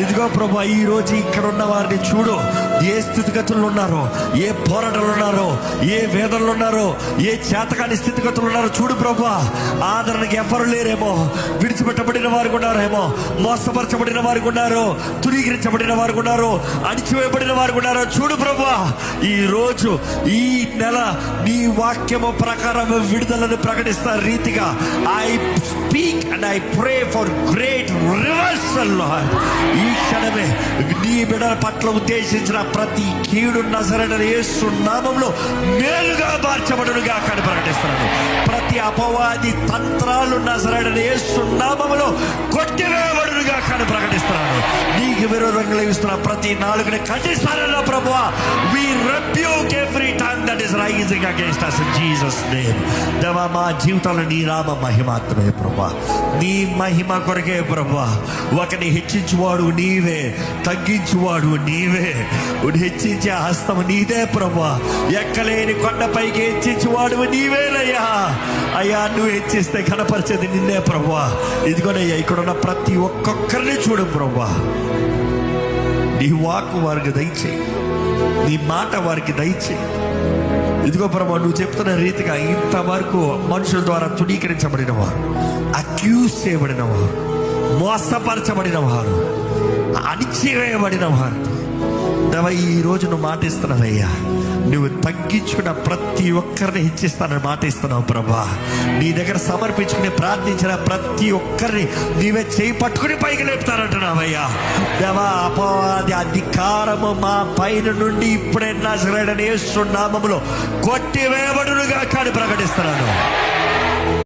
ఇదిగో ప్రభా, ఈ రోజు ఇక్కడ ఉన్న వారిని చూడు. ఏ స్థితిగతులు ఉన్నారో, ఏ పోరాటాలు ఉన్నారో, ఏ వేదనలు ఉన్నారో, ఏ చేతకాని స్థితిగతులు ఉన్నారో చూడు ప్రభా. ఆదరణకి ఎవరు లేరేమో, విడిచిపెట్టబడిన వారు ఉన్నారేమో, మోసపరచబడిన వారు ఉన్నారు, తునీకరించబడిన వారు ఉన్నారు, అణిచివేయబడిన వారు ఉన్నారు. చూడు ప్రభా, ఈ రోజు ఈ నెల నీ వాక్యము ప్రకారం విడుదలను ప్రకటిస్తున్న రీతిగా I speak and I pray for great reversal. ఈ క్షణమే నీ బిడ్డల పట్ల ఉద్దేశించిన ప్రతి కీడు నజరేయుడైన యేసు నామములో మేలుగా మార్చబడునుగా కానీ ప్రకటిస్తున్నాను. ప్రతి అపవాది తంత్రాలు నజరేయుడైన యేసు నామములో కొట్టివేయబడునుగా కానీ ప్రకటిస్తున్నాను. నీకు విరోధంగా లేవిస్తున్న ప్రతి నాలుగుని ఖండిస్తానన్నా ప్రభువా. We rebuke every tongue that is rising against us in Jesus name. దేవా, మా జీవితంలో నీ నామ మహిమాత్మే ప్రభువా, నీ మహిమ కొరకే ప్రభువా. ఒకని హెచ్చించువాడు నీవే, తగ్గించువాడు నీవే. హెచ్చించే హస్తం నీదే ప్రభువా. ఎక్కలేని కొండపైకి హెచ్చించువాడు నీవేనయ్యా. అయ్యా, నువ్వు హెచ్చిస్తే కనపరిచేది నిన్నే ప్రభువా. ఇదిగోనయ్యా, ఇక్కడున్న ప్రతి ఒక్కొక్కరిని చూడు ప్రభువా. నీ వాక్కు వారికి దయచేయి, నీ మాట వారికి దయచేయి. ఇదిగో ప్రభా, నువ్వు చెప్తున్న రీతిగా ఇంతవరకు మనుషుల ద్వారా తునీకరించబడిన వారు, అక్యూజ్ చేయబడిన వారు, మోసపరచబడిన వారు, అణిచివేయబడిన వారు దేవా, ఈ రోజు నువ్వు మాట ఇస్తున్నావయ్యా. నువ్వు తగ్గించుకున్న ప్రతి ఒక్కరిని హెచ్చిస్తానని మాట ఇస్తున్నావు ప్రభా. నీ దగ్గర సమర్పించుకుని ప్రార్థించిన ప్రతి ఒక్కరిని నీవే చేయి పట్టుకుని పైకి లేపుతానంటున్నావయ్యా. దేవా, అపవాది అధికారము మా పైన నుండి ఇప్పుడే నజరేయుడైన యేసు నామములో కొట్టివేయబడునుగా కానీ ప్రకటిస్తున్నాను.